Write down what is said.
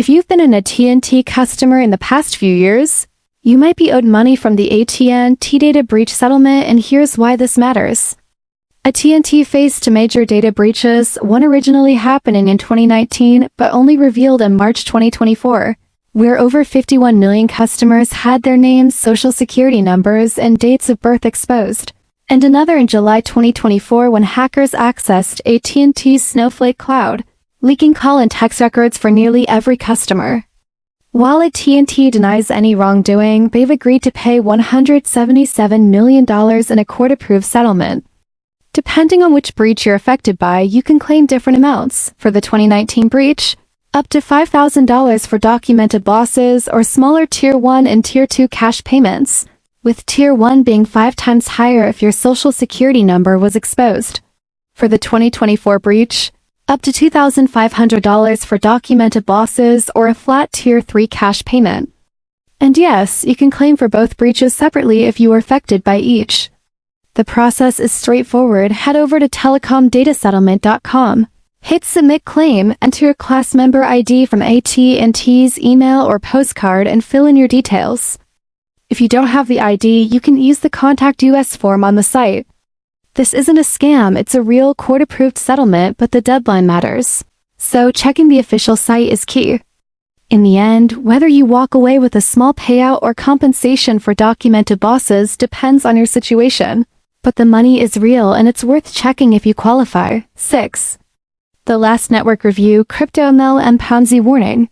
If you've been an AT&T customer in the past few years, you might be owed money from the AT&T Data Breach Settlement, and here's why this matters. AT&T faced major data breaches, one originally happening in 2019 but only revealed in March 2024, where over 51 million customers had their names, social security numbers, and dates of birth exposed, and another in July 2024 when hackers accessed AT&T's Snowflake cloud, leaking call and text records for nearly every customer. While AT&T denies any wrongdoing, they've agreed to pay $177 million in a court-approved settlement. Depending on which breach you're affected by, you can claim different amounts. For the 2019 breach, up to $5,000 for documented losses or smaller Tier 1 and Tier 2 cash payments, with Tier 1 being 5 times higher if your social security number was exposed. For the 2024 breach, up to $2,500 for documented losses or a flat Tier 3 cash payment. And yes, you can claim for both breaches separately if you are affected by each. The process is straightforward. Head over to telecomdatasettlement.com. Hit Submit Claim, enter your class member ID from AT&T's email or postcard, and fill in your details. If you don't have the ID, you can use the Contact US form on the site. This isn't a scam, it's a real court-approved settlement, but the deadline matters. So checking the official site is key. In the end, whether you walk away with a small payout or compensation for documented losses depends on your situation. But the money is real and it's worth checking if you qualify. 6. The last network review, crypto ML and Ponzi warning.